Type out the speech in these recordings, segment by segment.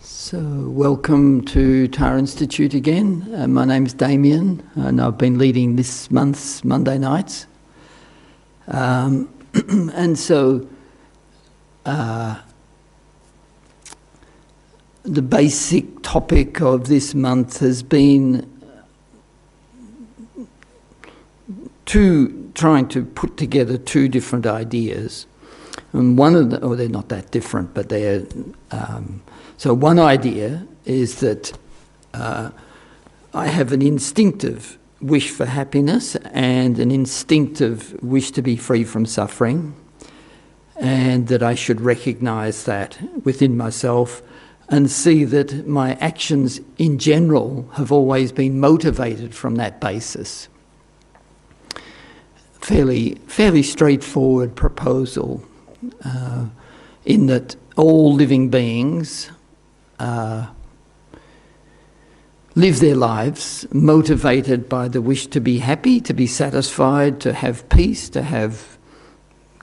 So welcome to Tara Institute again. My name's Damien and I've been leading this month's Monday nights. And so the basic topic of this month has been trying to put together two different ideas. And one of the, they're not that different, but they're... So one idea is that I have an instinctive wish for happiness and an instinctive wish to be free from suffering, and that I should recognise that within myself and see that my actions in general have always been motivated from that basis. Fairly straightforward proposal in that all living beings live their lives motivated by the wish to be happy, to be satisfied, to have peace, to have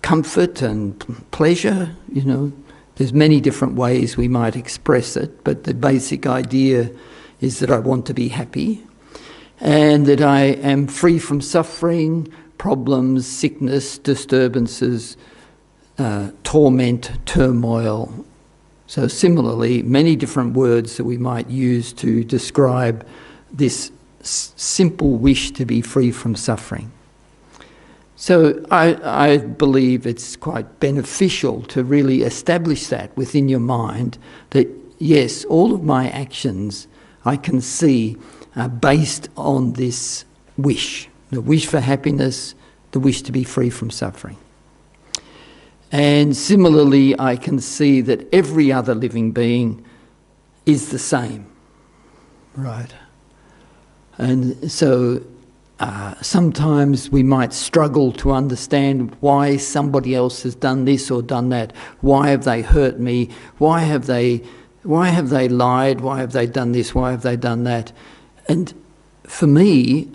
comfort and pleasure. You know, there's many different ways we might express it, but the basic idea is that I want to be happy and that I am free from suffering, problems, sickness, disturbances, torment, turmoil. So similarly, many different words that we might use to describe this simple wish to be free from suffering. So I believe it's quite beneficial to really establish that within your mind, that yes, all of my actions I can see are based on this wish, the wish for happiness, the wish to be free from suffering. And similarly, I can see that every other living being is the same, right? And so sometimes we might struggle to understand why somebody else has done this or done that. Why have they hurt me? Why have they lied? Why have they done this? Why have they done that? And for me,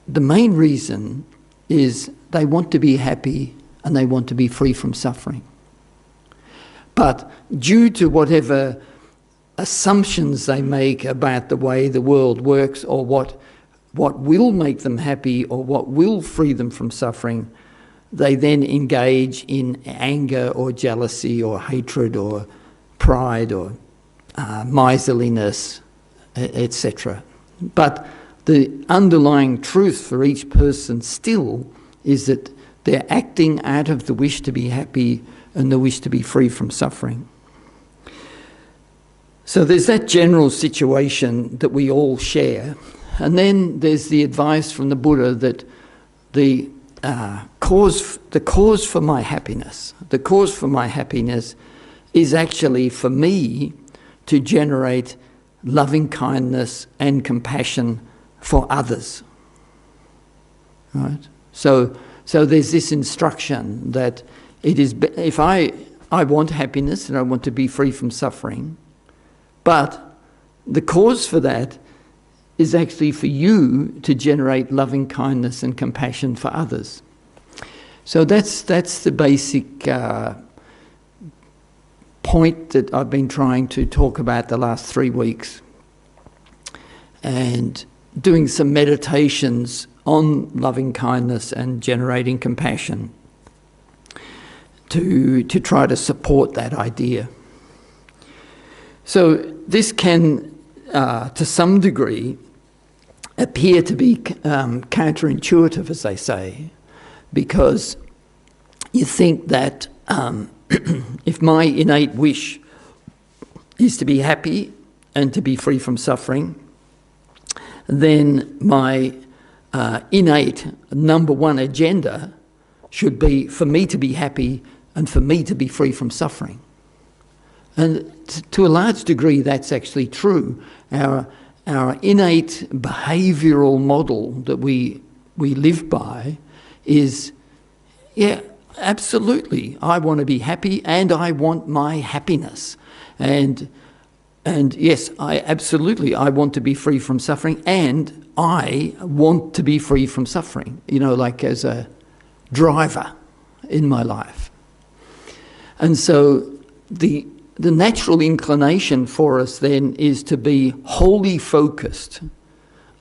the main reason is they want to be happy and they want to be free from suffering. But due to whatever assumptions they make about the way the world works, or what will make them happy or what will free them from suffering, they then engage in anger or jealousy or hatred or pride or miserliness, etc. But the underlying truth for each person still is that they're acting out of the wish to be happy and the wish to be free from suffering. So there's that general situation that we all share. And then there's the advice from the Buddha that the cause for my happiness is actually for me to generate loving kindness and compassion for others. Right? So there's this instruction that it is, if I want happiness and I want to be free from suffering, but the cause for that is actually for you to generate loving kindness and compassion for others. So that's the basic point that I've been trying to talk about the last 3 weeks, and doing some meditations on loving kindness and generating compassion to try to support that idea. So this can, to some degree, appear to be counterintuitive, as they say, because you think that if my innate wish is to be happy and to be free from suffering, then my innate number one agenda should be for me to be happy and for me to be free from suffering. And to a large degree, that's actually true. Our innate behavioural model that we live by is, yeah, absolutely, I want to be happy and I want my happiness. And yes, I want to be free from suffering, and I want to be free from suffering, you know, like as a driver in my life. And so the the natural inclination for us then is to be wholly focused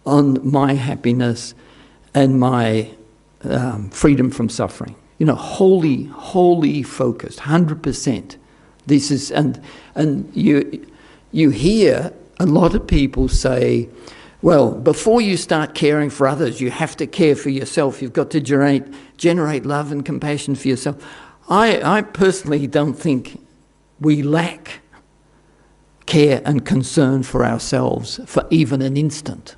on my happiness and my freedom from suffering. You know, wholly focused, 100%. This is, and you hear a lot of people say, well, before you start caring for others, you have to care for yourself. You've got to generate love and compassion for yourself. I personally don't think we lack care and concern for ourselves for even an instant.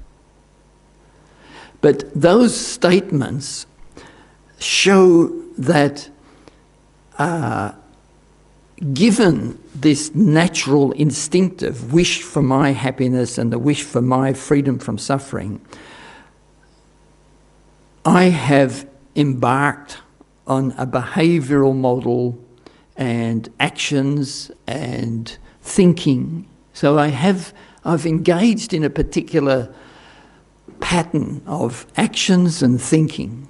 But those statements show that given this natural instinctive wish for my happiness and the wish for my freedom from suffering, I have embarked on a behavioural model and actions and thinking. So I've engaged in a particular pattern of actions and thinking.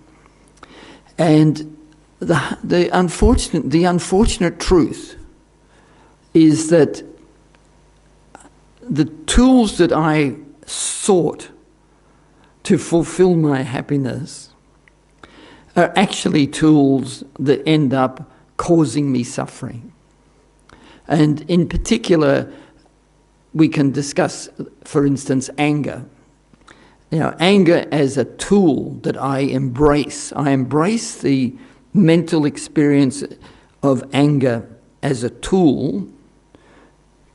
And the unfortunate truth is that the tools that I sought to fulfill my happiness are actually tools that end up causing me suffering. And in particular, we can discuss, for instance, anger. You know, anger as a tool that I embrace. I embrace the mental experience of anger as a tool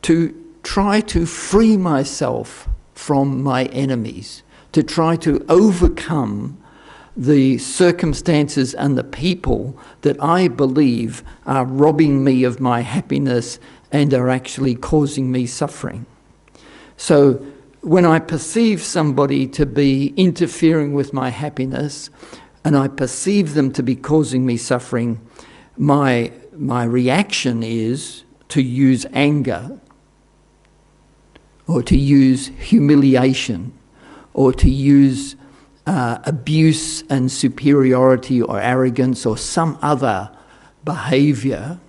to try to free myself from my enemies, to try to overcome the circumstances and the people that I believe are robbing me of my happiness and are actually causing me suffering. So when I perceive somebody to be interfering with my happiness and I perceive them to be causing me suffering, my reaction is to use anger or to use humiliation or to use abuse and superiority or arrogance or some other behaviour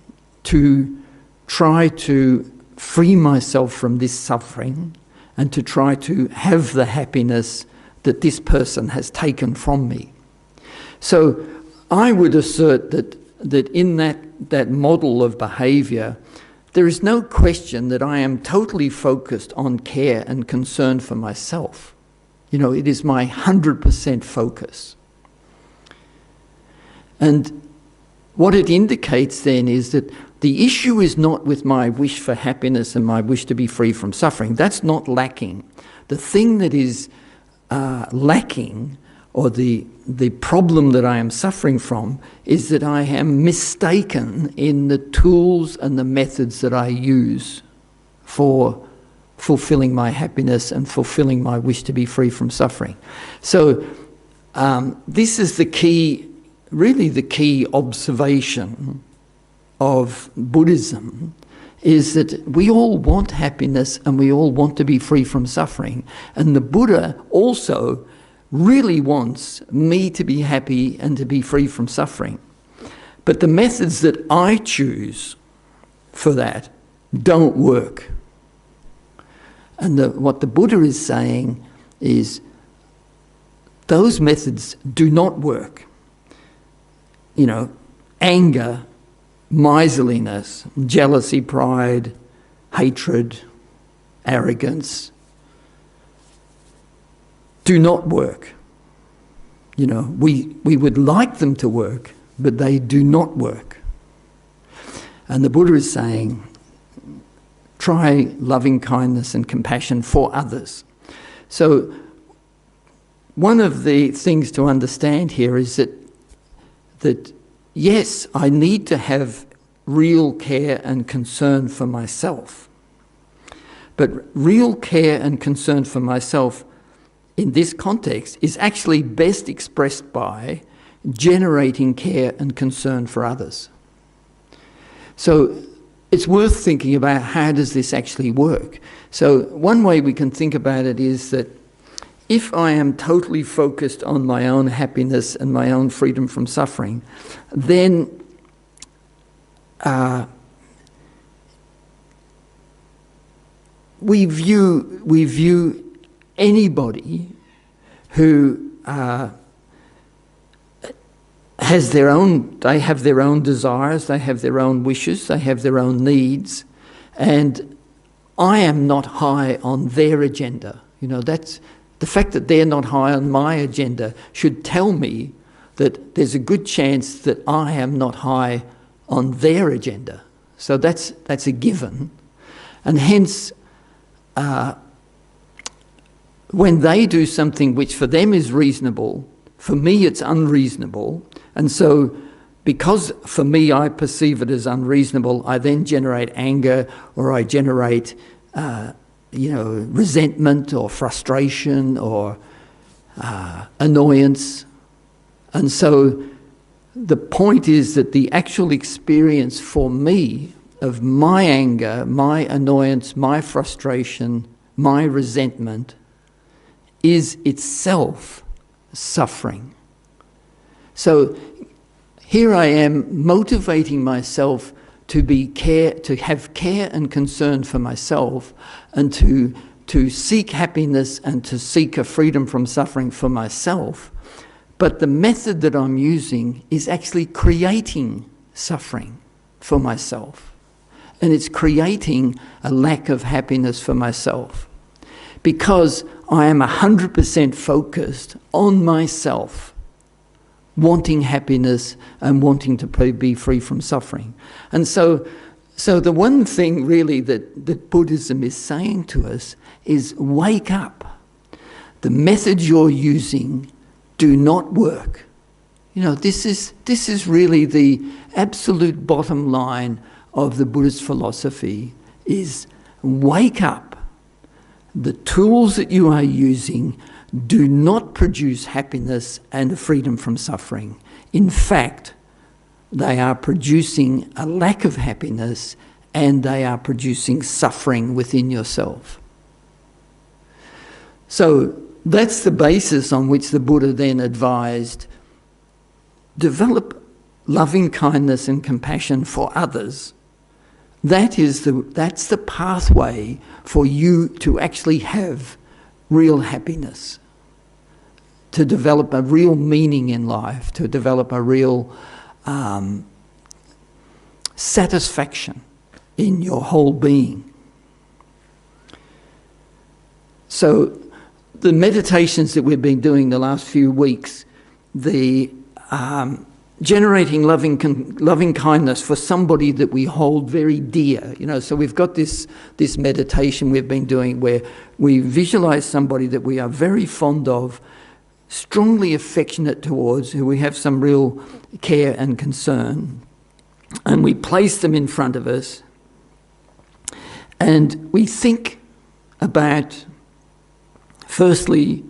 to try to free myself from this suffering and to try to have the happiness that this person has taken from me. So I would assert that in that model of behaviour, there is no question that I am totally focused on care and concern for myself. You know, it is my 100% focus. And what it indicates then is that the issue is not with my wish for happiness and my wish to be free from suffering. That's not lacking. The thing that is lacking, or the problem that I am suffering from, is that I am mistaken in the tools and the methods that I use for fulfilling my happiness and fulfilling my wish to be free from suffering. So this is the key, really the key observation of Buddhism, is that we all want happiness and we all want to be free from suffering. And the Buddha also really wants me to be happy and to be free from suffering. But the methods that I choose for that don't work. And what the Buddha is saying is those methods do not work. You know, anger, miserliness, jealousy, pride, hatred, arrogance do not work. You know, we would like them to work, but they do not work. And the Buddha is saying, try loving kindness and compassion for others. So one of the things to understand here is that yes, I need to have real care and concern for myself. But real care and concern for myself in this context is actually best expressed by generating care and concern for others. So it's worth thinking about, how does this actually work? So one way we can think about it is that if I am totally focused on my own happiness and my own freedom from suffering, then we view anybody who has their own, they have their own desires, they have their own wishes, they have their own needs, and I am not high on their agenda. You know, that's the fact that they're not high on my agenda should tell me that there's a good chance that I am not high on their agenda. So that's a given. And hence, when they do something which for them is reasonable, for me it's unreasonable, and so because for me I perceive it as unreasonable, I then generate anger, or I generate resentment or frustration or annoyance. And so the point is that the actual experience for me of my anger, my annoyance, my frustration, my resentment is itself suffering. So here I am motivating myself to have care and concern for myself, and to seek happiness and to seek a freedom from suffering for myself. But the method that I'm using is actually creating suffering for myself. And it's creating a lack of happiness for myself. Because I am 100% focused on myself, wanting happiness and wanting to be free from suffering. And so the one thing really that Buddhism is saying to us is wake up. The methods you're using do not work. You know, this is really the absolute bottom line of the Buddhist philosophy, is wake up. The tools that you are using do not produce happiness and freedom from suffering. In fact, they are producing a lack of happiness and they are producing suffering within yourself. So that's the basis on which the Buddha then advised, develop loving kindness and compassion for others. That's the pathway for you to actually have real happiness, to develop a real meaning in life, to develop a real satisfaction in your whole being. So the meditations that we've been doing the last few weeks, the generating loving kindness for somebody that we hold very dear. You know, so we've got this meditation we've been doing where we visualize somebody that we are very fond of, strongly affectionate towards, who we have some real care and concern, and we place them in front of us, and we think about, firstly,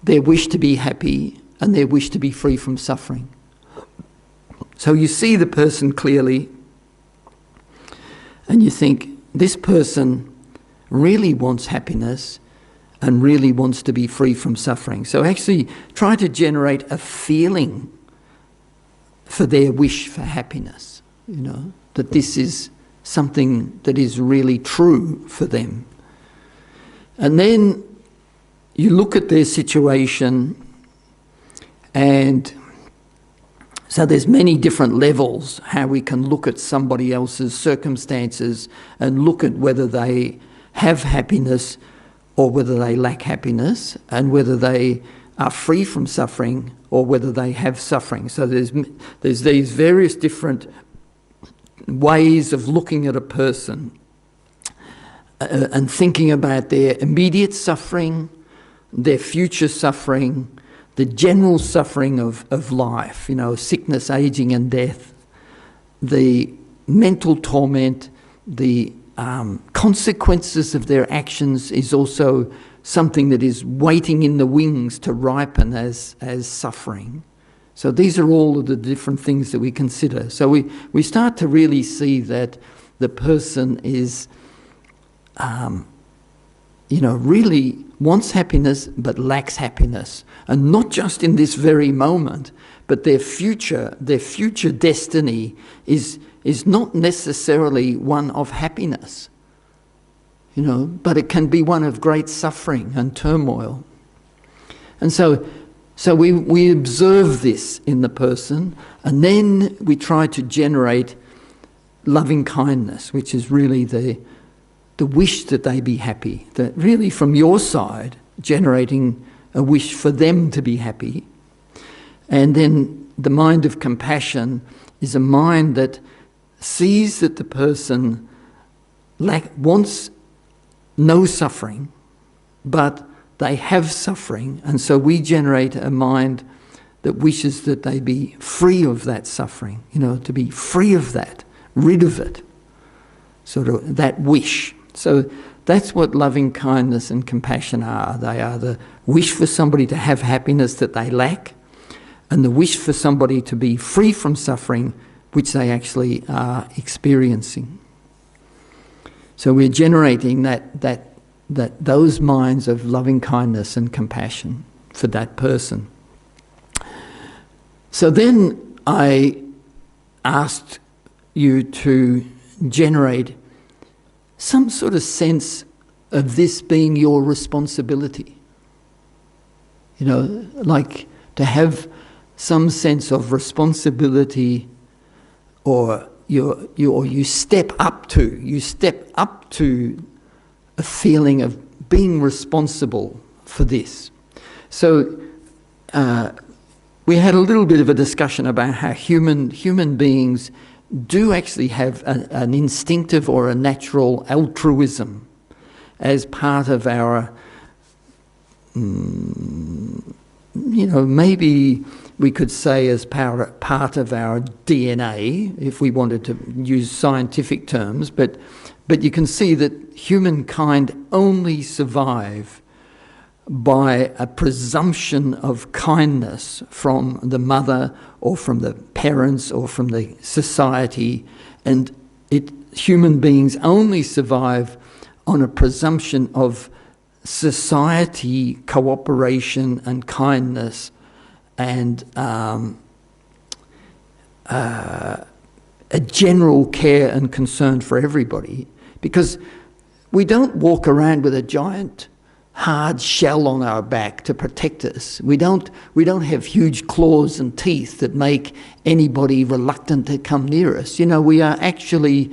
their wish to be happy and their wish to be free from suffering. So you see the person clearly and you think, this person really wants happiness and really wants to be free from suffering. So actually try to generate a feeling for their wish for happiness, you know, that this is something that is really true for them. And then you look at their situation, and so there's many different levels how we can look at somebody else's circumstances and look at whether they have happiness or whether they lack happiness, and whether they are free from suffering or whether they have suffering. So there's these various different ways of looking at a person and thinking about their immediate suffering, their future suffering, the general suffering of life, you know, sickness, aging and death, the mental torment, the consequences of their actions is also something that is waiting in the wings to ripen as suffering. So these are all of the different things that we consider. So we start to really see that the person is, really wants happiness but lacks happiness. And not just in this very moment, but their future destiny is not necessarily one of happiness. but it can be one of great suffering and turmoil. And so we observe this in the person, and then we try to generate loving kindness, which is really the wish that they be happy, that really from your side, generating a wish for them to be happy. And then the mind of compassion is a mind that sees that the person wants no suffering, but they have suffering, and so we generate a mind that wishes that they be free of that suffering, to be free of that, rid of it, sort of that wish. So that's what loving kindness and compassion are. They are the wish for somebody to have happiness that they lack, and the wish for somebody to be free from suffering, which they actually are experiencing. So we're generating those minds of loving kindness and compassion for that person. So then I asked you to generate some sort of sense of this being your responsibility. Like to have some sense of responsibility, or you step up to a feeling of being responsible for this. So we had a little bit of a discussion about how human beings do actually have an instinctive or a natural altruism as part of our, maybe we could say as part of our DNA, if we wanted to use scientific terms, but you can see that humankind only survive by a presumption of kindness from the mother or from the parents or from the society, and human beings only survive on a presumption of society, cooperation and kindness, and a general care and concern for everybody, because we don't walk around with a giant hard shell on our back to protect us. We don't have huge claws and teeth that make anybody reluctant to come near us. We are actually,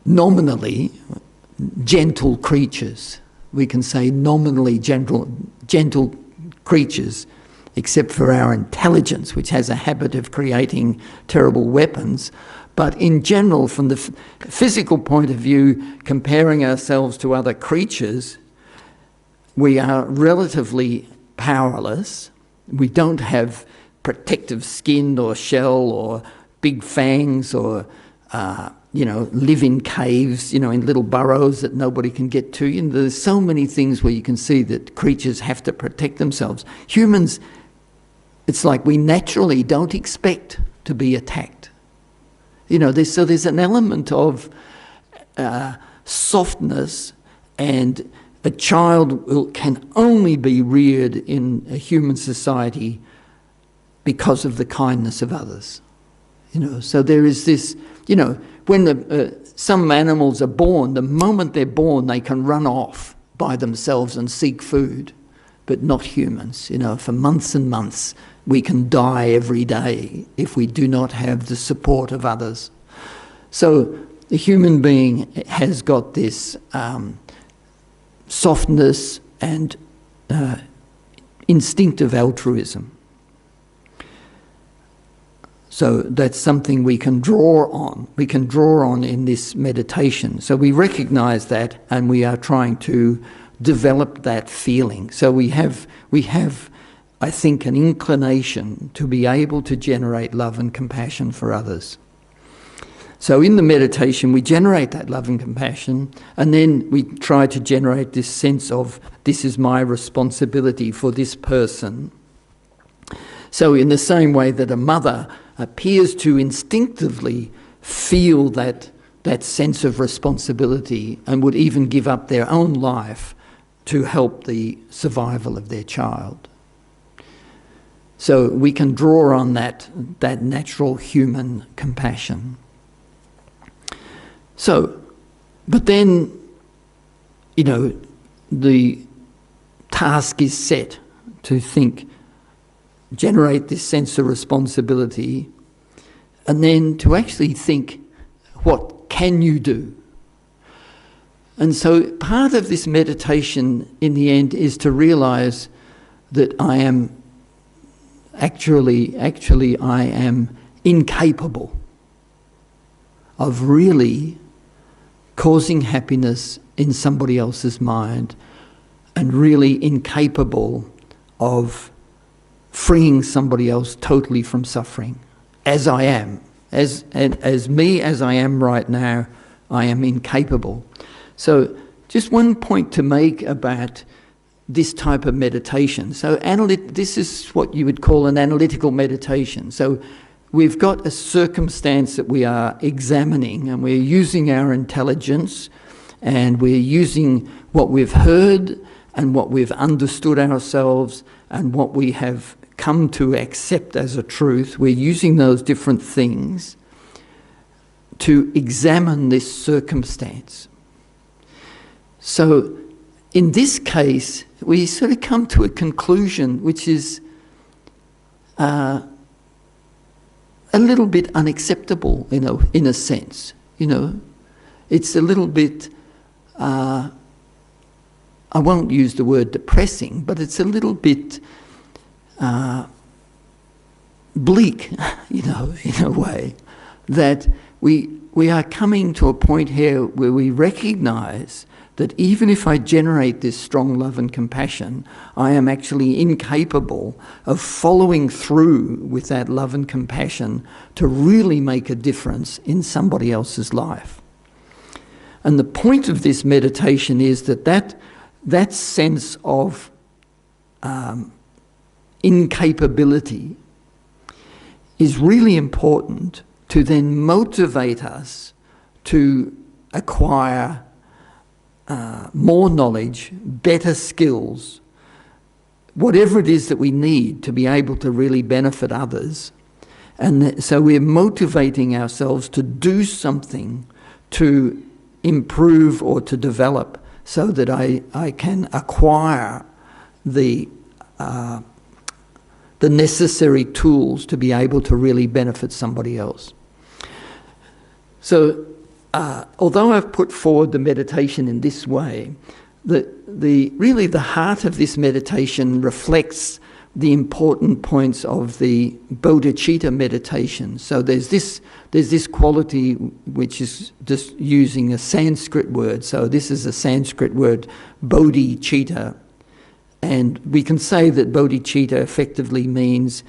nominally gentle creatures. We can say nominally gentle creatures, except for our intelligence, which has a habit of creating terrible weapons. But in general, from the physical point of view, comparing ourselves to other creatures, we are relatively powerless. We don't have protective skin or shell or big fangs or, live in caves, in little burrows that nobody can get to. There's so many things where you can see that creatures have to protect themselves. Humans, it's like we naturally don't expect to be attacked. There's an element of softness, and a child can only be reared in a human society because of the kindness of others. So there is this, when some animals are born, the moment they're born, they can run off by themselves and seek food, but not humans. For months and months, we can die every day if we do not have the support of others. So the human being has got this softness and instinctive altruism. So that's something we can draw on. We can draw on in this meditation. So we recognize that, and we are trying to develop that feeling. So we have, I think, an inclination to be able to generate love and compassion for others. So in the meditation, we generate that love and compassion, and then we try to generate this sense of, this is my responsibility for this person. So in the same way that a mother appears to instinctively feel that sense of responsibility and would even give up their own life to help the survival of their child. So we can draw on that natural human compassion. So But then, you know, the task is set to think, generate this sense of responsibility, and then to actually think, what can you do? And so part of this meditation in the end is to realize that I am actually I am incapable of really causing happiness in somebody else's mind, and really incapable of freeing somebody else totally from suffering. As I am, as me as I am right now, I am incapable. So just one point to make about this type of meditation. So this is what you would call an analytical meditation. So we've got a circumstance that we are examining, and we're using our intelligence, and we're using what we've heard and what we've understood ourselves and what we have come to accept as a truth. We're using those different things to examine this circumstance. So in this case, we sort of come to a conclusion which is a little bit unacceptable, in a sense. It's a little bit, I won't use the word depressing, but it's a little bit bleak, in a way, that we are coming to a point here where we recognize that even if I generate this strong love and compassion, I am actually incapable of following through with that love and compassion to really make a difference in somebody else's life. And the point of this meditation is that sense of incapability is really important to then motivate us to acquire more knowledge, better skills, whatever it is that we need to be able to really benefit others. And so we're motivating ourselves to do something to improve or to develop, so that I can acquire the necessary tools to be able to really benefit somebody else. So although I've put forward the meditation in this way, really the heart of this meditation reflects the important points of the bodhicitta meditation. So there's this quality which is just using a Sanskrit word. So this is a Sanskrit word, bodhicitta. And we can say that bodhicitta effectively means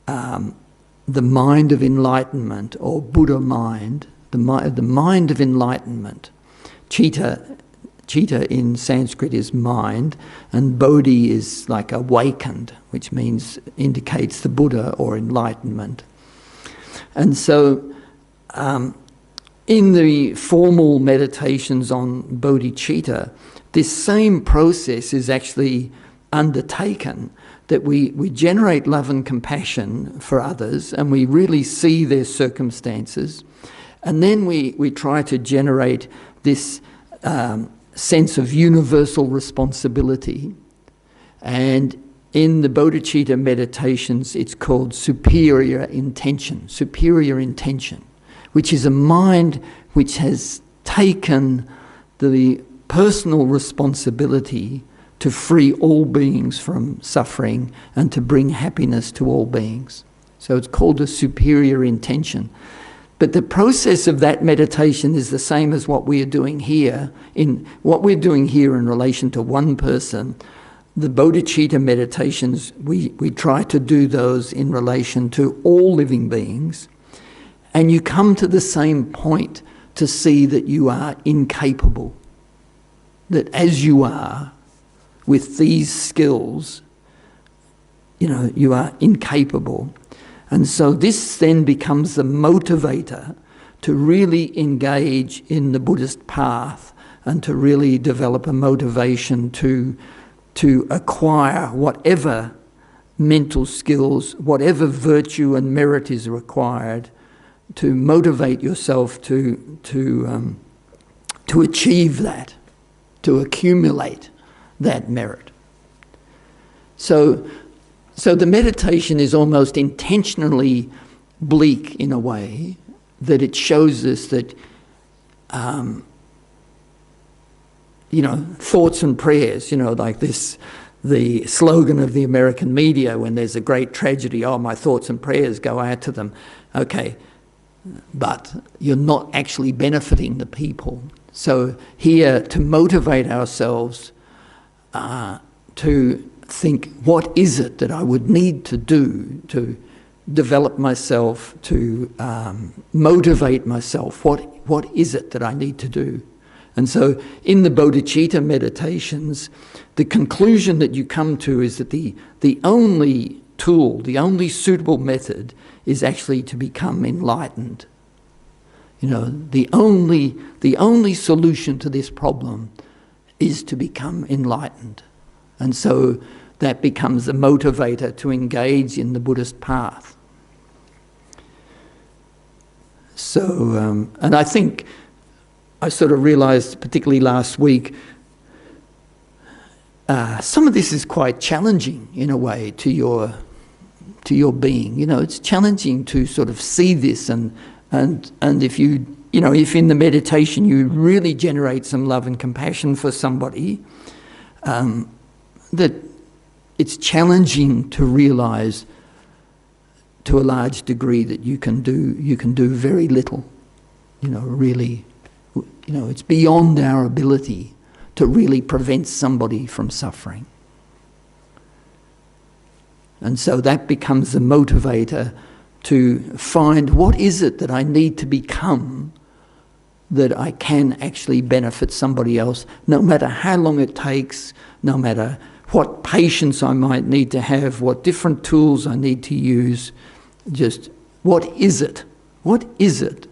the mind of enlightenment, or Buddha mind, the mind of enlightenment. Citta in Sanskrit is mind, and bodhi is like awakened, which indicates the Buddha or enlightenment. And so in the formal meditations on bodhicitta, this same process is actually undertaken, that we generate love and compassion for others, and we really see their circumstances, and then we try to generate this sense of universal responsibility. And in the bodhicitta meditations, it's called superior intention, which is a mind which has taken the personal responsibility to free all beings from suffering and to bring happiness to all beings. So it's called a superior intention. But the process of that meditation is the same as what we are doing here. In relation to one person, the bodhicitta meditations, we try to do those in relation to all living beings. And you come to the same point to see that you are incapable. That as you are, with these skills, you are incapable. And so this then becomes the motivator to really engage in the Buddhist path and to really develop a motivation to acquire whatever mental skills, whatever virtue and merit is required to motivate yourself to to achieve that, to accumulate that merit. So the meditation is almost intentionally bleak in a way, that it shows us that, thoughts and prayers, like this, the slogan of the American media when there's a great tragedy, my thoughts and prayers go out to them. Okay, but you're not actually benefiting the people. So here, to motivate ourselves to think, what is it that I would need to do to develop myself, to motivate myself? What is it that I need to do? And so in the bodhicitta meditations, the conclusion that you come to is that the only tool, the only suitable method is actually to become enlightened. The only solution to this problem is to become enlightened. And so that becomes a motivator to engage in the Buddhist path. So, and I think I sort of realised, particularly last week, some of this is quite challenging in a way to your being. It's challenging to sort of see this, and if if in the meditation you really generate some love and compassion for somebody, that it's challenging to realise to a large degree that you can do very little. Really, it's beyond our ability to really prevent somebody from suffering. And so that becomes the motivator to find, what is it that I need to become that I can actually benefit somebody else, no matter how long it takes, no matter what patience I might need to have, what different tools I need to use. Just, what is it? What is it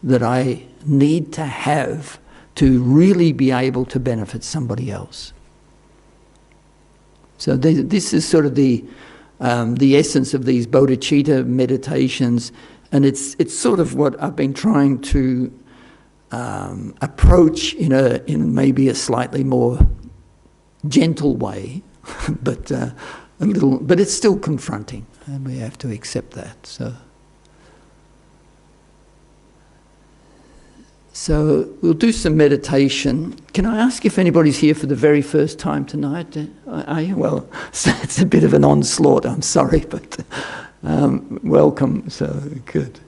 that I need to have to really be able to benefit somebody else? So this is sort of the essence of these bodhicitta meditations, and it's sort of what I've been trying to approach in maybe a slightly more gentle way, but but it's still confronting, and we have to accept that. So we'll do some meditation. Can I ask if anybody's here for the very first time tonight? Well, it's a bit of an onslaught, I'm sorry, but welcome, so good.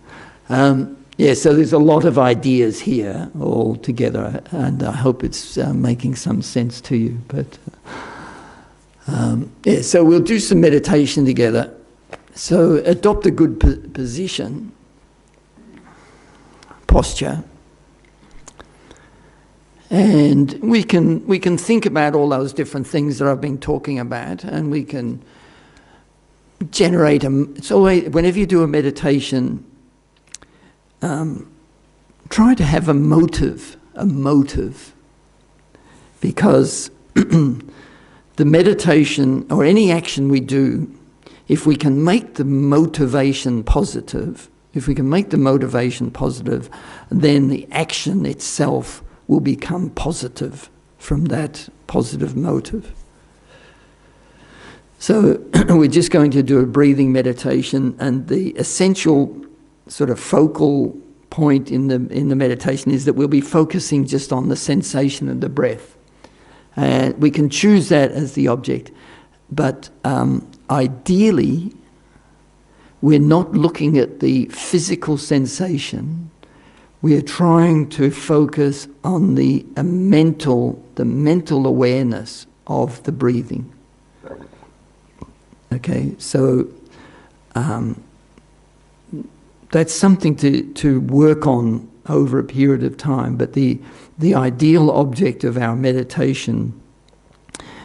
So there's a lot of ideas here all together, and I hope it's making some sense to you. But so we'll do some meditation together. So adopt a good position, posture. And we can think about all those different things that I've been talking about, and we can generate it's always, whenever you do a meditation, try to have a motive, because the meditation or any action we do, if we can make the motivation positive, then the action itself will become positive from that positive motive. So we're just going to do a breathing meditation, and the essential sort of focal point in the meditation is that we'll be focusing just on the sensation of the breath. And we can choose that as the object, but ideally we're not looking at the physical sensation. We are trying to focus on the mental awareness of the breathing. Okay, so that's something to work on over a period of time. But the ideal object of our meditation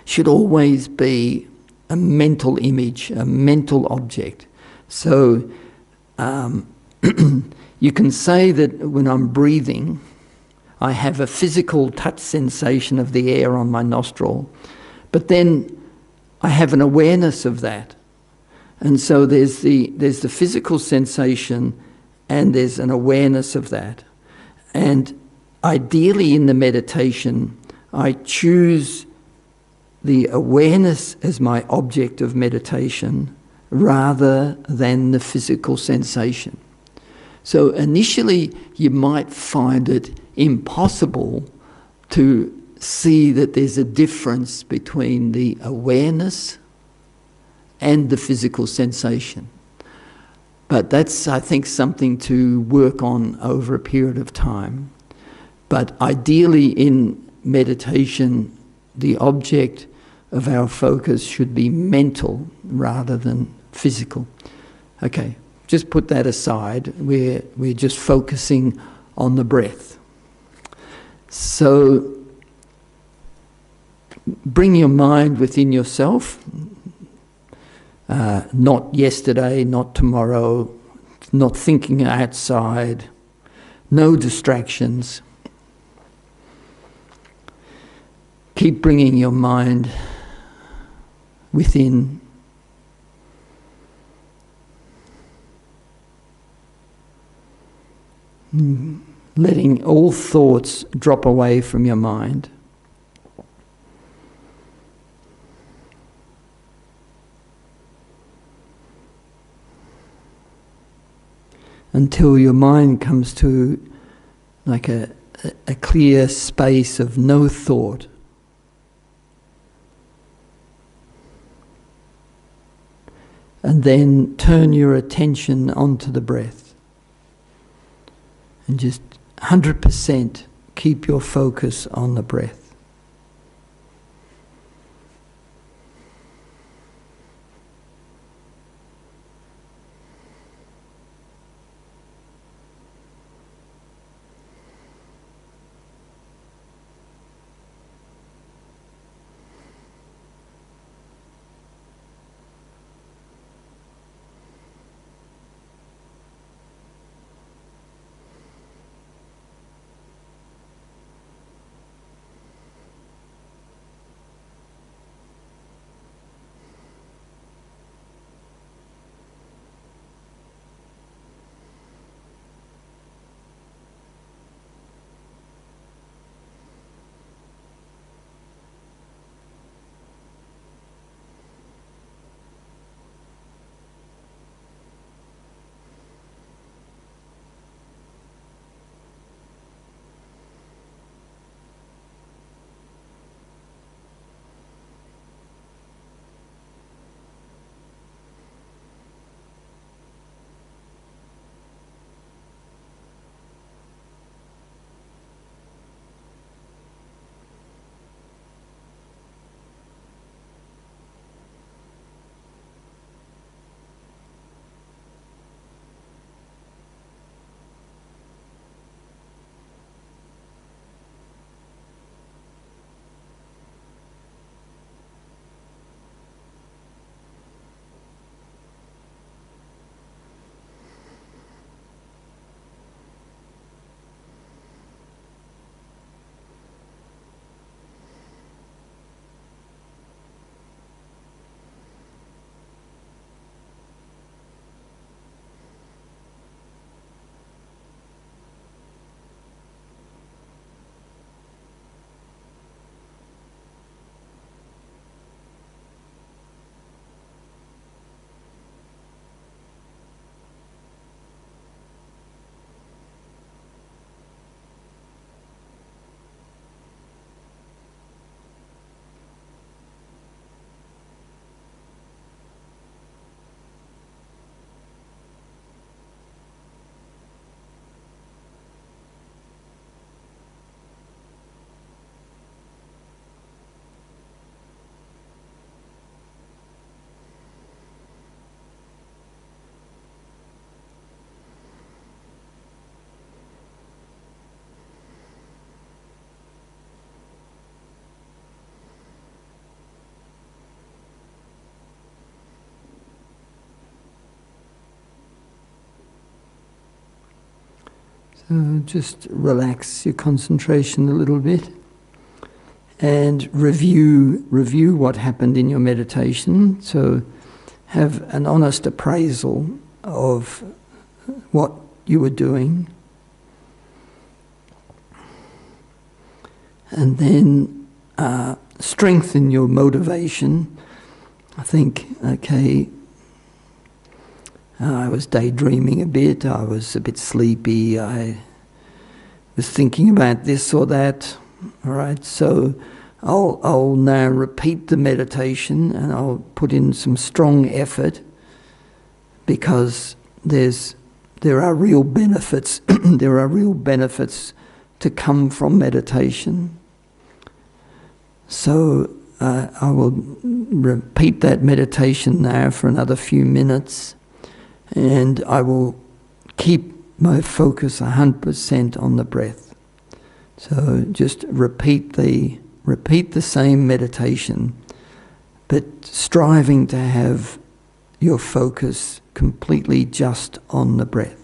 should always be a mental image, a mental object. So you can say that when I'm breathing, I have a physical touch sensation of the air on my nostril, but then I have an awareness of that. And so there's the physical sensation, and there's an awareness of that. And ideally in the meditation, I choose the awareness as my object of meditation rather than the physical sensation. So initially you might find it impossible to see that there's a difference between the awareness and the physical sensation. But that's, I think, something to work on over a period of time. But ideally in meditation, the object of our focus should be mental rather than physical. Okay, just put that aside. We're just focusing on the breath. So bring your mind within yourself, not yesterday, not tomorrow, not thinking outside, no distractions. Keep bringing your mind within. Letting all thoughts drop away from your mind. Until your mind comes to like a clear space of no thought. And then turn your attention onto the breath. And just 100% keep your focus on the breath. So just relax your concentration a little bit and review what happened in your meditation. So have an honest appraisal of what you were doing. And then strengthen your motivation. I think, okay, I was daydreaming a bit, I was a bit sleepy, I was thinking about this or that. All right, so I'll now repeat the meditation, and I'll put in some strong effort, because there are real benefits. There are real benefits to come from meditation. So I will repeat that meditation now for another few minutes, and I will keep my focus 100% on the breath. So just repeat the same meditation, but striving to have your focus completely just on the breath.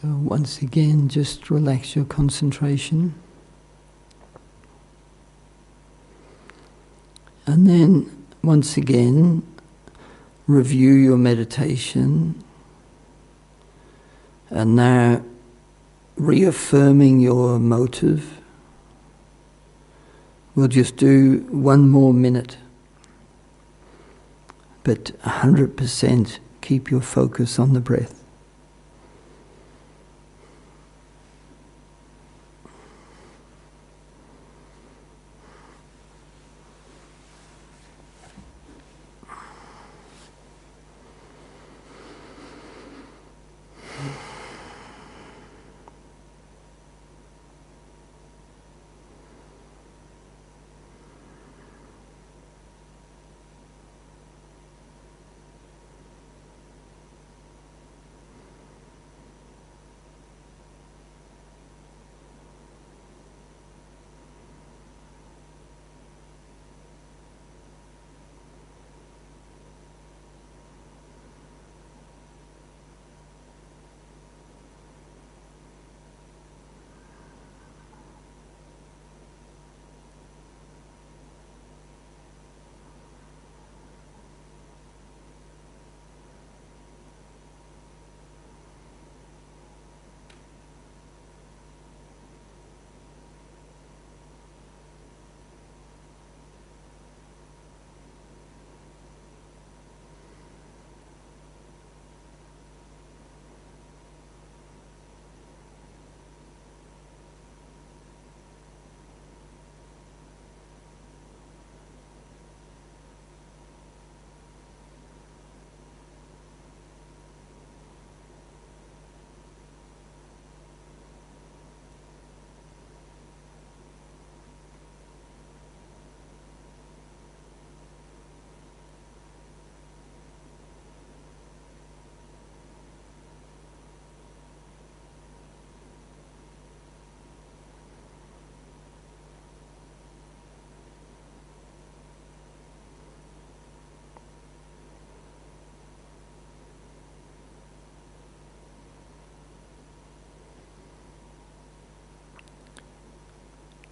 So once again, just relax your concentration. And then, once again, review your meditation. And now, reaffirming your motive. We'll just do one more minute. But 100% keep your focus on the breath.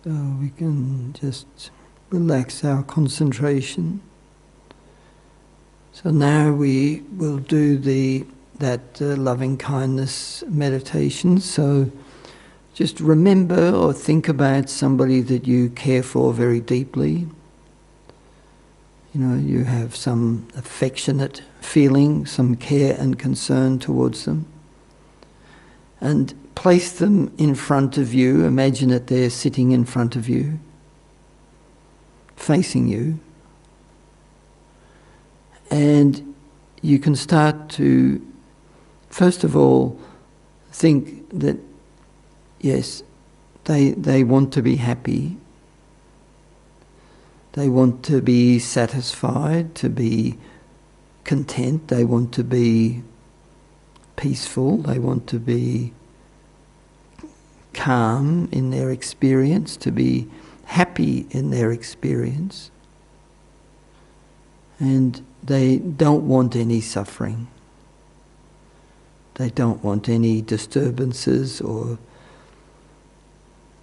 So we can just relax our concentration. So now we will do that loving kindness meditation. So just remember or think about somebody that you care for very deeply. You know, you have some affectionate feeling, some care and concern towards them. And place them in front of you. Imagine that they're sitting in front of you, facing you. And you can start to, first of all, think that, yes, they want to be happy. They want to be satisfied, to be content. They want to be peaceful. They want to be calm in their experience, to be happy in their experience. And they don't want any suffering. They don't want any disturbances or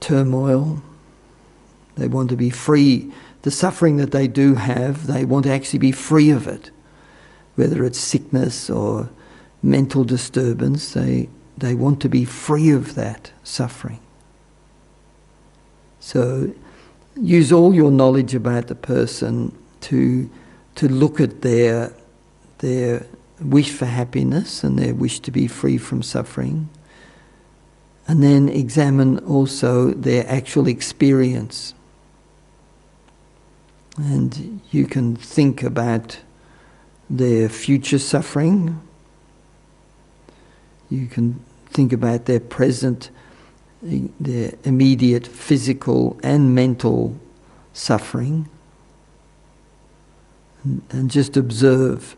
turmoil. They want to be free. The suffering that they do have, they want to actually be free of it. Whether it's sickness or mental disturbance, they want to be free of that suffering. So use all your knowledge about the person to look at their wish for happiness and their wish to be free from suffering. And then examine also their actual experience. And you can think about their future suffering. You can think about their present, their immediate physical and mental suffering. And just observe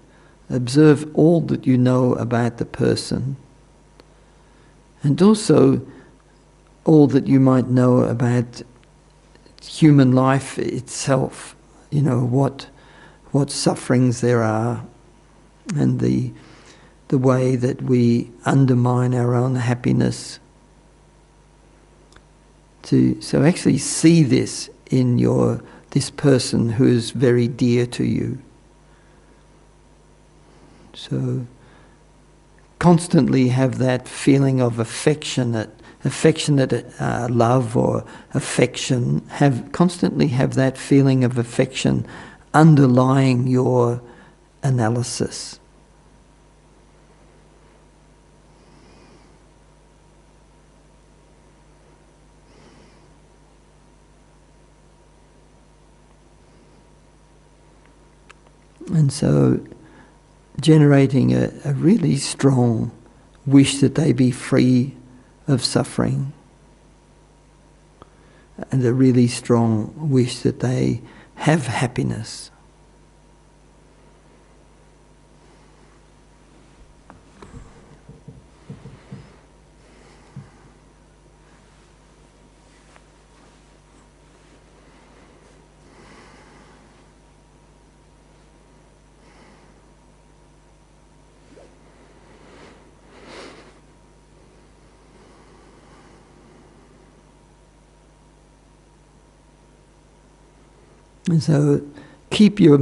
all that you know about the person. And also all that you might know about human life itself. You know, what sufferings there are, and the way that we undermine our own happiness. So actually see this in this person who is very dear to you. So constantly have that feeling of affectionate love or affection. Constantly have that feeling of affection underlying your analysis. And so generating a really strong wish that they be free of suffering, and a really strong wish that they have happiness. And so keep your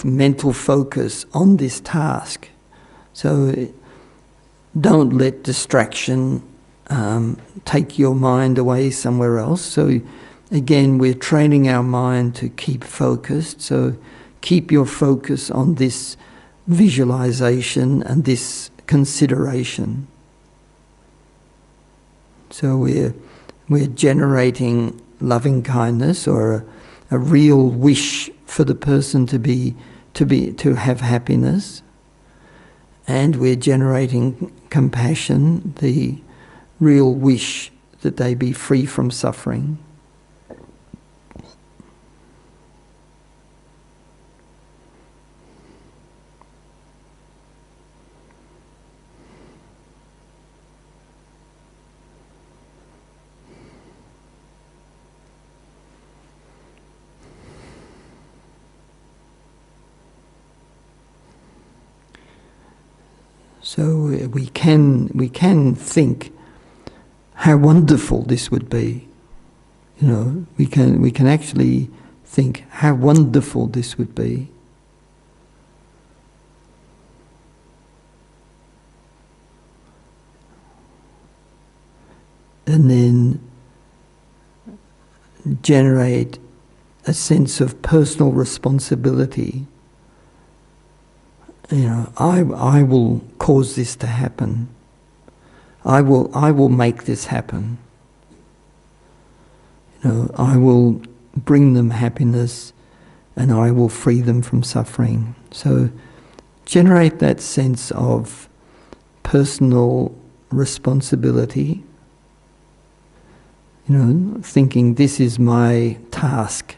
mental focus on this task. So don't let distraction take your mind away somewhere else. So again, we're training our mind to keep focused. So keep your focus on this visualization and this consideration. So we're generating loving kindness, or a real wish for the person to have happiness, and we're generating compassion, the real wish that they be free from suffering. So we can think how wonderful this would be. You know, we can actually think how wonderful this would be. And then generate a sense of personal responsibility. You know, I will cause this to happen. I will make this happen. You know, I will bring them happiness and I will free them from suffering. So generate that sense of personal responsibility. You know, thinking this is my task.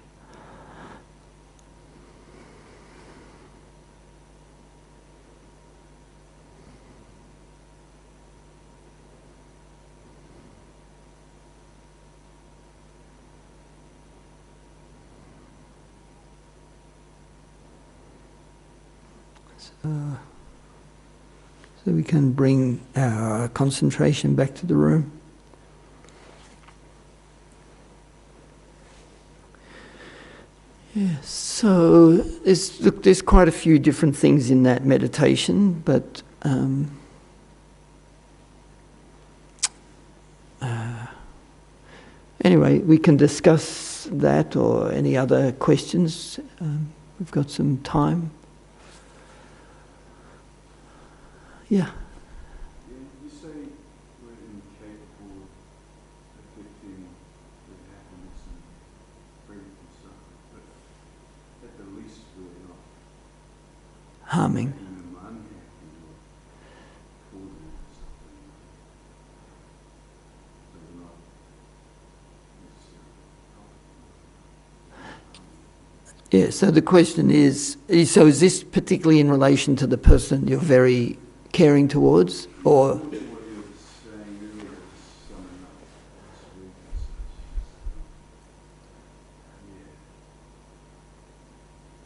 So we can bring our concentration back to the room. Yeah, so there's quite a few different things in that meditation, but anyway, we can discuss that or any other questions. We've got some time. Yeah. You say we're incapable of affecting the happiness and freedom from suffering, but at the least we're not Harming. making them unhappy or causing them suffering. So we're not necessarily helping. Yeah, so the question is this particularly in relation to the person you're very caring towards, or? What you were saying earlier is summing up this week and such.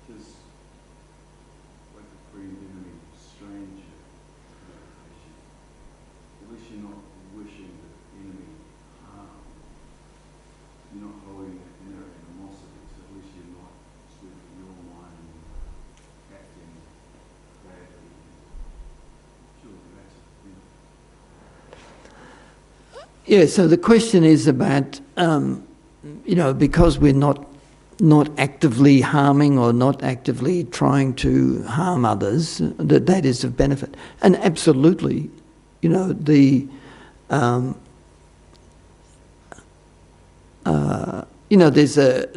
Just like a friend, enemy, stranger, at least you're not wishing the enemy harm. You're not holding that inner animosity, so at least you're not sort of in your mind acting badly. Surely that's a thing. Yeah, so the question is about, you know, because we're not actively harming or not actively trying to harm others, that is of benefit. And absolutely, you know, you know, there's a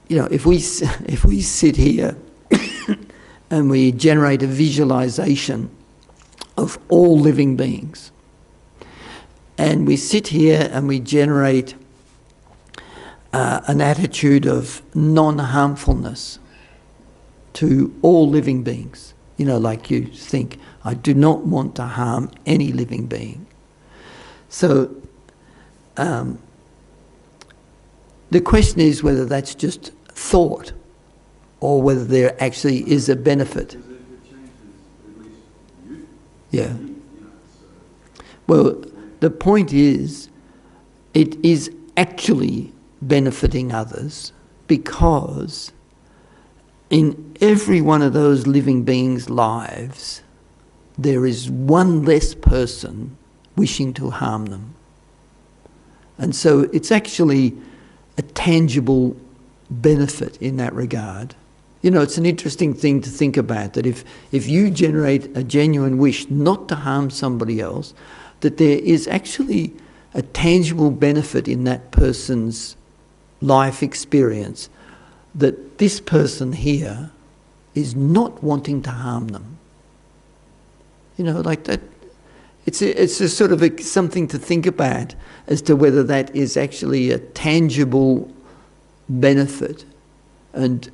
you know, if we sit here and we generate a visualization of all living beings, and we sit here and we generate an attitude of non-harmfulness to all living beings. You know, like you think, I do not want to harm any living being. So the question is whether that's just thought or whether there actually is a benefit. Because it changes at least you. Yeah. You know, so Well, the point is, it is actually benefiting others because in every one of those living beings' lives, there is one less person wishing to harm them. And so it's actually a tangible benefit in that regard. You know, it's an interesting thing to think about, that if you generate a genuine wish not to harm somebody else, that there is actually a tangible benefit in that person's life experience, that this person here is not wanting to harm them. You know, like that. It's a sort of something to think about as to whether that is actually a tangible benefit. And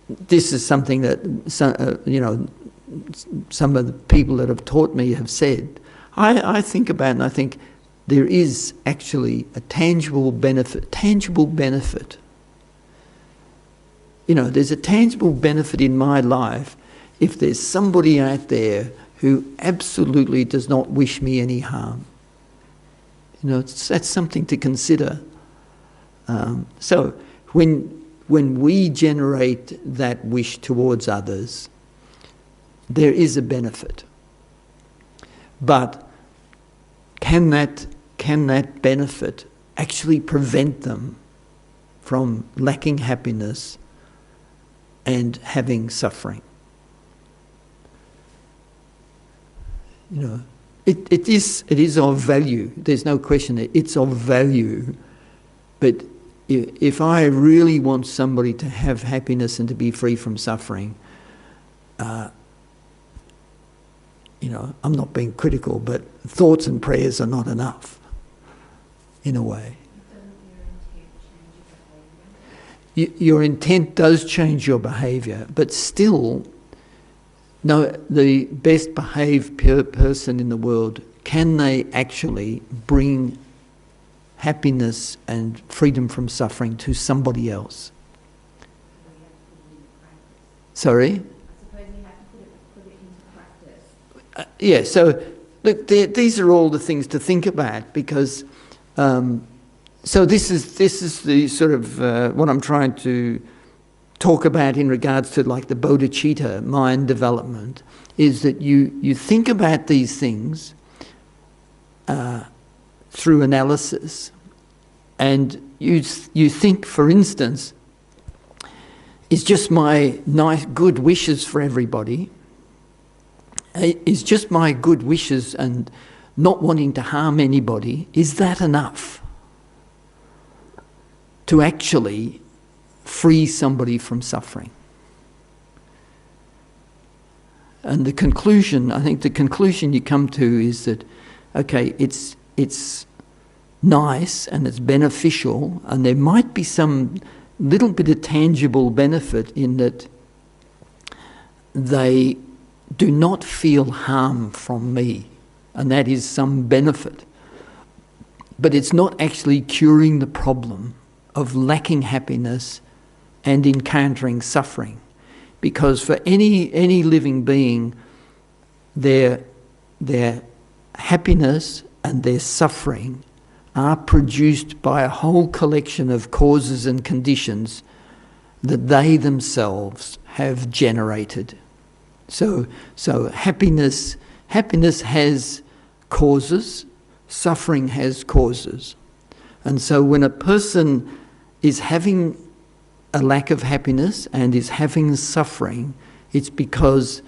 this is something that you know, some of the people that have taught me have said. I think about it and I think there is actually a tangible benefit. You know, there's a tangible benefit in my life if there's somebody out there who absolutely does not wish me any harm. You know, that's something to consider. So when we generate that wish towards others, there is a benefit. But can that benefit actually prevent them from lacking happiness and having suffering? You know, it is of value. There's no question. It's of value. But if I really want somebody to have happiness and to be free from suffering, you know, I'm not being critical, but thoughts and prayers are not enough, in a way. Your intent does change your behaviour, but still, no, the best behaved person in the world, can they actually bring happiness and freedom from suffering to somebody else? Sorry? Yeah, so look, these are all the things to think about, because so this is the sort of what I'm trying to talk about in regards to like the bodhicitta mind development, is that you think about these things through analysis, and you think, for instance, is just my nice good wishes for everybody, is just my good wishes and not wanting to harm anybody, is that enough to actually free somebody from suffering? And the conclusion, I think the conclusion you come to is that, okay, it's nice and it's beneficial, and there might be some little bit of tangible benefit in that they do not feel harm from me, and that is some benefit. But it's not actually curing the problem of lacking happiness and encountering suffering. Because for any living being, their happiness and their suffering are produced by a whole collection of causes and conditions that they themselves have generated. So happiness has causes, suffering has causes. And so when a person is having a lack of happiness and is having suffering, it's because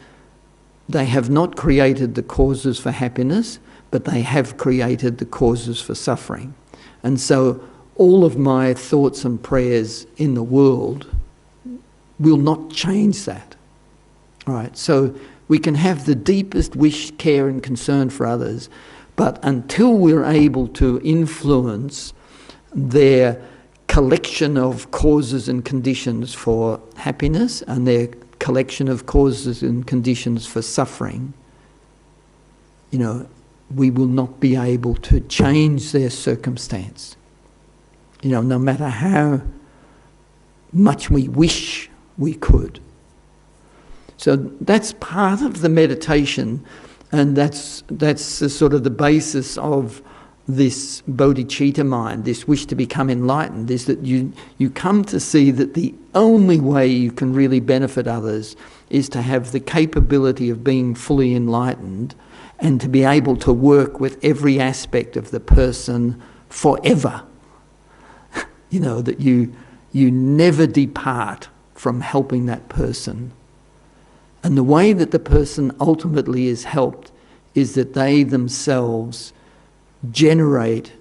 they have not created the causes for happiness, but they have created the causes for suffering. And so all of my thoughts and prayers in the world will not change that. All right, so we can have the deepest wish, care and concern for others, but until we're able to influence their collection of causes and conditions for happiness and their collection of causes and conditions for suffering, you know, we will not be able to change their circumstance. You know, no matter how much we wish we could. So that's part of the meditation, and that's the sort of the basis of this bodhicitta mind, this wish to become enlightened, is that you come to see that the only way you can really benefit others is to have the capability of being fully enlightened and to be able to work with every aspect of the person forever. You know, that you never depart from helping that person. And the way that the person ultimately is helped is that they themselves generate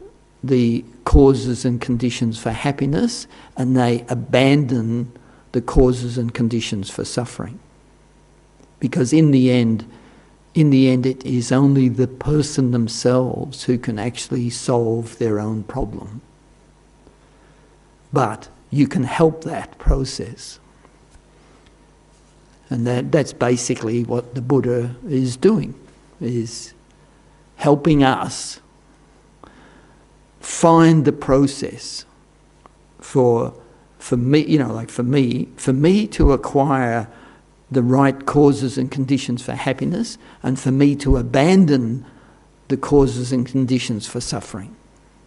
the causes and conditions for happiness, and they abandon the causes and conditions for suffering. Because in the end, it is only the person themselves who can actually solve their own problem. But you can help that process. And that's basically what the Buddha is doing, is helping us find the process for me, you know, like for me to acquire the right causes and conditions for happiness, and for me to abandon the causes and conditions for suffering.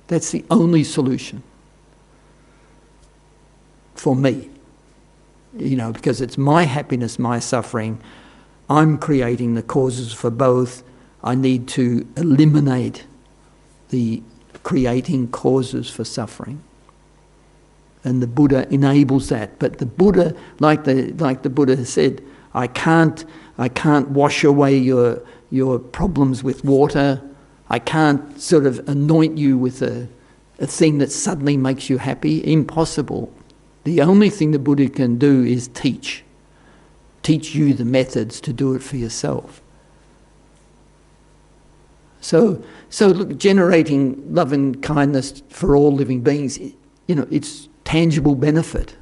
That's the only solution for me. Because it's my happiness, my suffering. I'm creating the causes for both. I need to eliminate the creating causes for suffering. And the Buddha enables that. But the Buddha, like the Buddha has said, I can't wash away your problems with water. I can't sort of anoint you with a thing that suddenly makes you happy. Impossible. The only thing the Buddha can do is teach you the methods to do it for yourself. So look, generating love and kindness for all living beings, it's tangible benefit,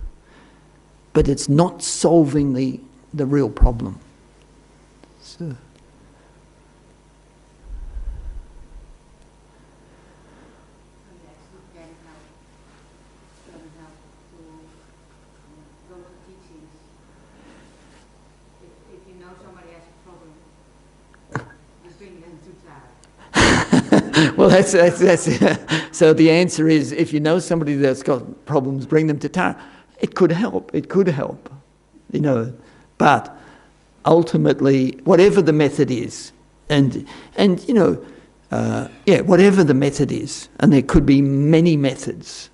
but it's not solving the real problem. So. Well, that's so the answer is, if you know somebody that's got problems, bring them to Tara. It could help, but ultimately, whatever the method is, and whatever the method is, and there could be many methods,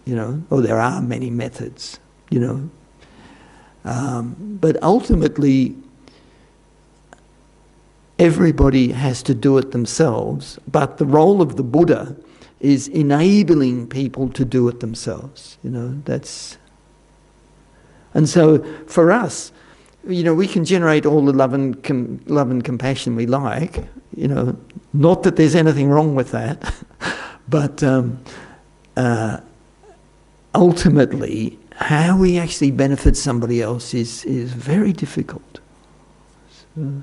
or there are many methods, but ultimately, everybody has to do it themselves, but the role of the Buddha is enabling people to do it themselves. And so for us, we can generate all the love and compassion we like. Not that there's anything wrong with that, but ultimately, how we actually benefit somebody else is very difficult. So.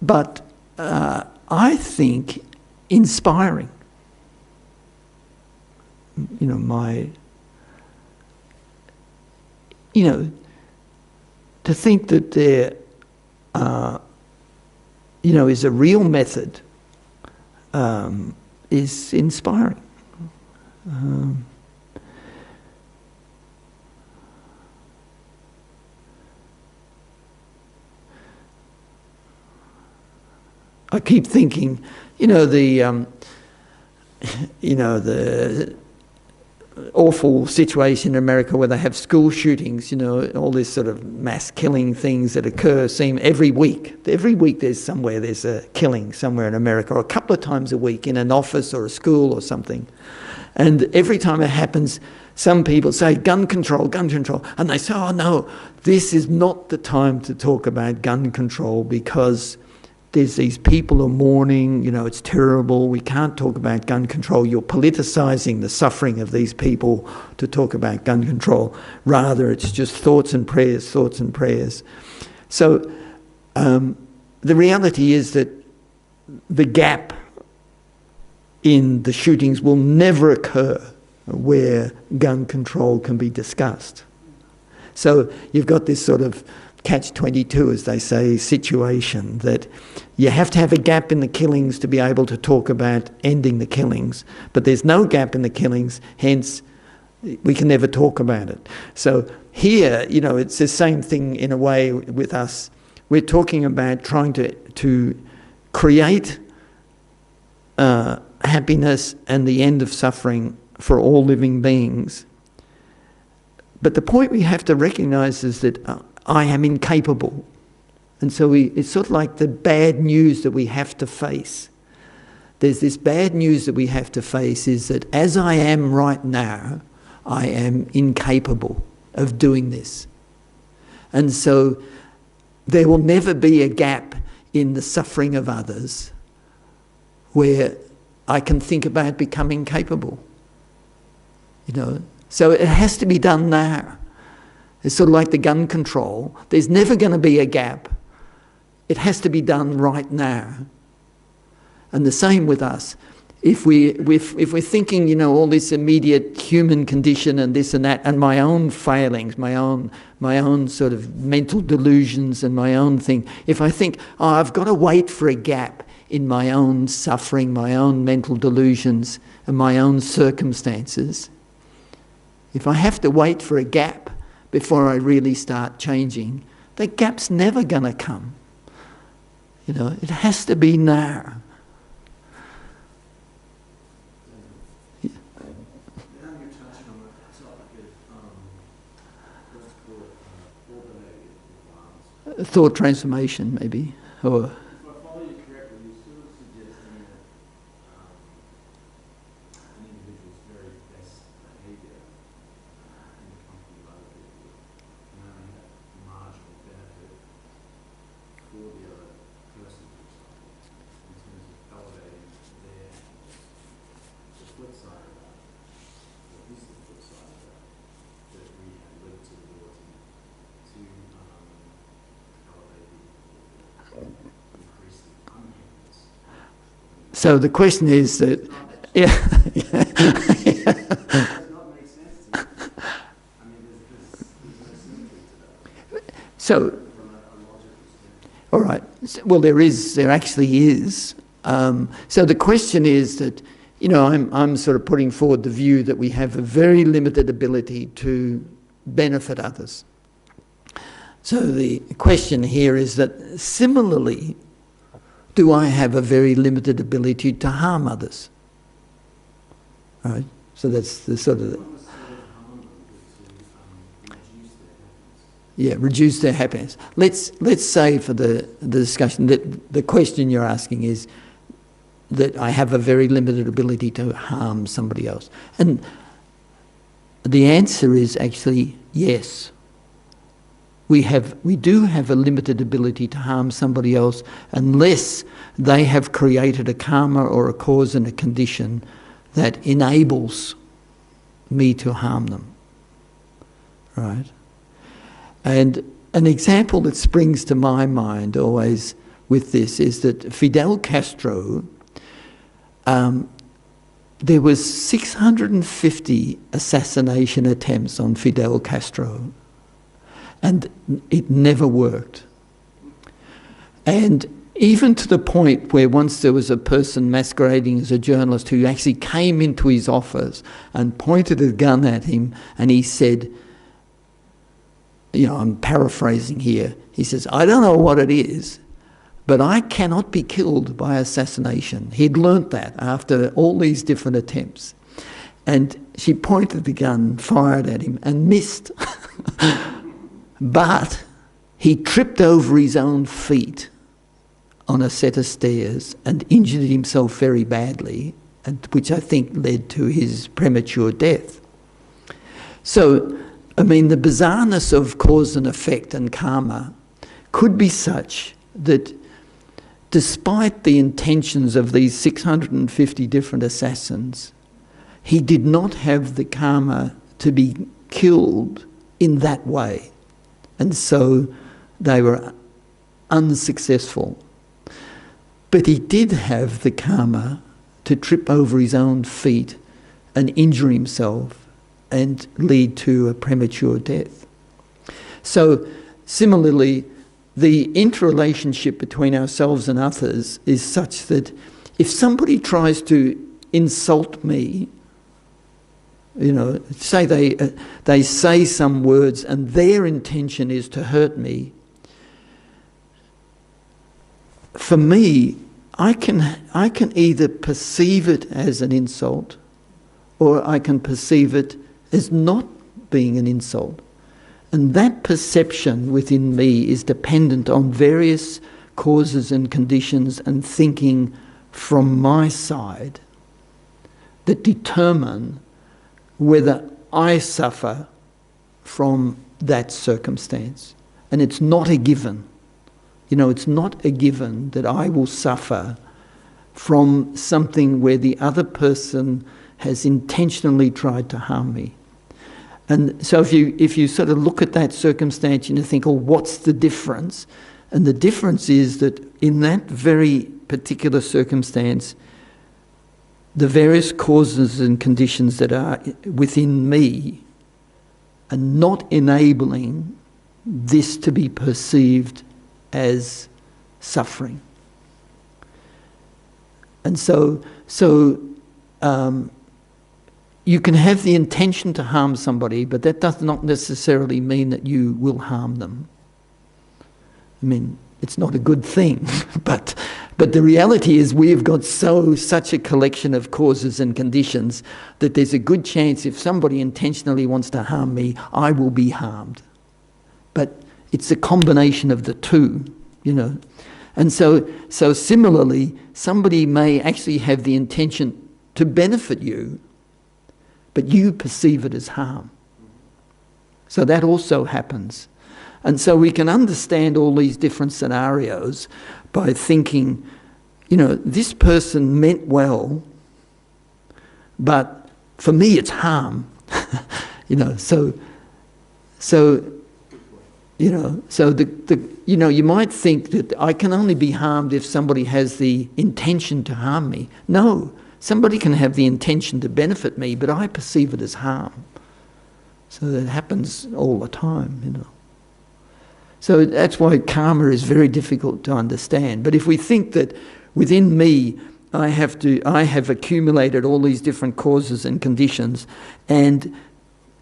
But I think inspiring. To think that there, is a real method, is inspiring. I keep thinking, the awful situation in America where they have school shootings, all this sort of mass killing things that occur seem every week. Every week there's a killing somewhere in America, or a couple of times a week in an office or a school or something. And every time it happens, some people say, gun control, and they say, oh no, this is not the time to talk about gun control because there's these people who are mourning, it's terrible, we can't talk about gun control. You're politicizing the suffering of these people to talk about gun control. Rather, it's just thoughts and prayers. So the reality is that the gap in the shootings will never occur where gun control can be discussed. So you've got this sort of catch-22, as they say, situation that you have to have a gap in the killings to be able to talk about ending the killings, but there's no gap in the killings, hence we can never talk about it. So here, it's the same thing in a way with us. We're talking about trying to create happiness and the end of suffering for all living beings. But the point we have to recognise is that I am incapable. And so it's sort of like the bad news that we have to face. There's this bad news that we have to face is that as I am right now, I am incapable of doing this. And so there will never be a gap in the suffering of others where I can think about becoming capable. So it has to be done now. It's sort of like the gun control. There's never going to be a gap. It has to be done right now. And the same with us. If we're thinking, all this immediate human condition and this and that, and my own failings, my own sort of mental delusions and my own thing, if I think, I've got to wait for a gap in my own suffering, my own mental delusions and my own circumstances, if I have to wait for a gap before I really start changing, that gap's never going to come. It has to be now. Thought transformation, maybe, or. If I follow you correctly, you're sort of suggesting that an individual's very best behaviour in the company of other people can only have marginal benefit for the other person, for example, in terms of elevating their happiness. The flip side of that, what is the flip side of that we have led to the ability to So the question is that, So, all right. Well, there actually is. So the question is that, I'm sort of putting forward the view that we have a very limited ability to benefit others. So the question here is that similarly, do I have a very limited ability to harm others? All right. So that's the sort of reduce their happiness. Let's say for the discussion that the question you're asking is that I have a very limited ability to harm somebody else, and the answer is actually yes. We do have a limited ability to harm somebody else unless they have created a karma or a cause and a condition that enables me to harm them. Right? And an example that springs to my mind always with this is that Fidel Castro, there was 650 assassination attempts on Fidel Castro. And it never worked. And even to the point where once there was a person masquerading as a journalist who actually came into his office and pointed a gun at him, and he said, I'm paraphrasing here, he says, I don't know what it is, but I cannot be killed by assassination. He'd learnt that after all these different attempts. And she pointed the gun, fired at him, and missed. But he tripped over his own feet on a set of stairs and injured himself very badly, which I think led to his premature death. So, the bizarreness of cause and effect and karma could be such that despite the intentions of these 650 different assassins, he did not have the karma to be killed in that way. And so they were unsuccessful. But he did have the karma to trip over his own feet and injure himself and lead to a premature death. So similarly, the interrelationship between ourselves and others is such that if somebody tries to insult me, say they say some words and their intention is to hurt me, for me, I can either perceive it as an insult or I can perceive it as not being an insult. And that perception within me is dependent on various causes and conditions and thinking from my side that determine whether I suffer from that circumstance. And it's not a given. It's not a given that I will suffer from something where the other person has intentionally tried to harm me. And so if you sort of look at that circumstance and you think, oh, what's the difference? And the difference is that in that very particular circumstance, the various causes and conditions that are within me are not enabling this to be perceived as suffering. And so you can have the intention to harm somebody, but that does not necessarily mean that you will harm them. I mean, it's not a good thing, but the reality is we've got such a collection of causes and conditions that there's a good chance if somebody intentionally wants to harm me, I will be harmed. But it's a combination of the two, you know. And so similarly, somebody may actually have the intention to benefit you, but you perceive it as harm. So that also happens. And so we can understand all these different scenarios by thinking, you know, this person meant well, but for me it's harm. You know, so you know, so you know, you might think that I can only be harmed if somebody has the intention to harm me. No, somebody can have the intention to benefit me, but I perceive it as harm. So that happens all the time, you know. So that's why karma is very difficult to understand. But if we think that within me I have accumulated all these different causes and conditions, and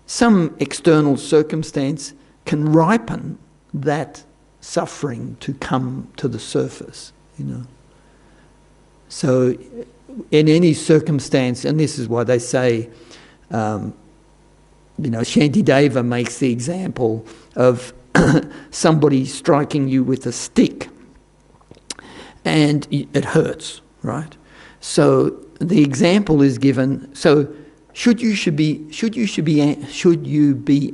some external circumstance can ripen that suffering to come to the surface, you know. So in any circumstance, and this is why they say, you know, Shantideva makes the example of somebody striking you with a stick and it hurts, right? So the example is given, so should you be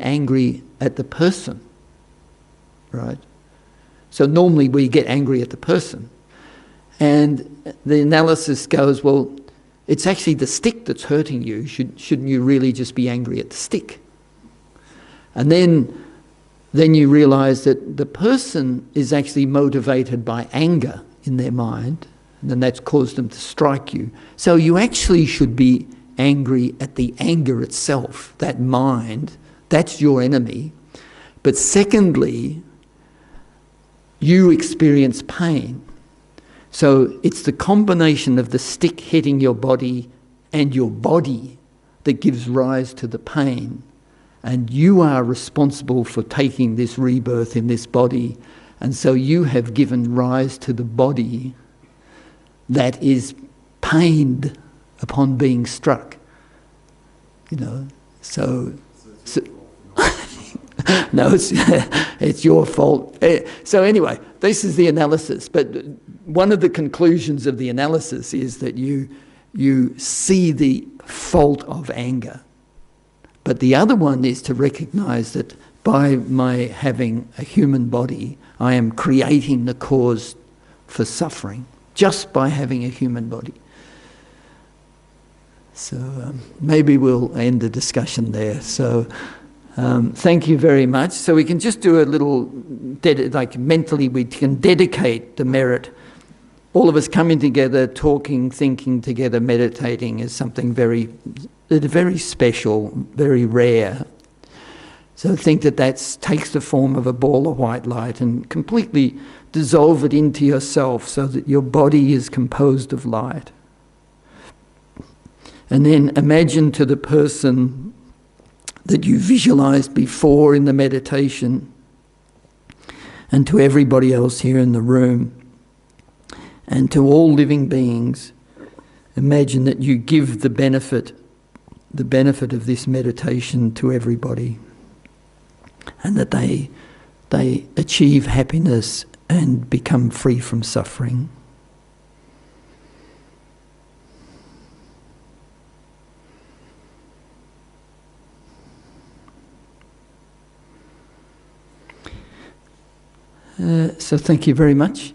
angry at the person, right? So normally we get angry at the person. And the analysis goes, well, it's actually the stick that's hurting you. Shouldn't you really just be angry at the stick? And then you realise that the person is actually motivated by anger in their mind, and then that's caused them to strike you. So you actually should be angry at the anger itself, that mind. That's your enemy. But secondly, you experience pain. So it's the combination of the stick hitting your body and your body that gives rise to the pain. And you are responsible for taking this rebirth in this body. And so you have given rise to the body that is pained upon being struck. You know, so no, it's your fault. So anyway, this is the analysis. But one of the conclusions of the analysis is that you see the fault of anger. But the other one is to recognise that by my having a human body, I am creating the cause for suffering, just by having a human body. So maybe we'll end the discussion there. So thank you very much. So we can just do a little, like mentally we can dedicate the merit. All of us coming together, talking, thinking together, meditating is something very special, very rare. So think that takes the form of a ball of white light and completely dissolve it into yourself so that your body is composed of light. And then imagine to the person that you visualized before in the meditation, and to everybody else here in the room, and to all living beings, imagine that you give the benefit of this meditation to everybody, and that they achieve happiness and become free from suffering. So thank you very much.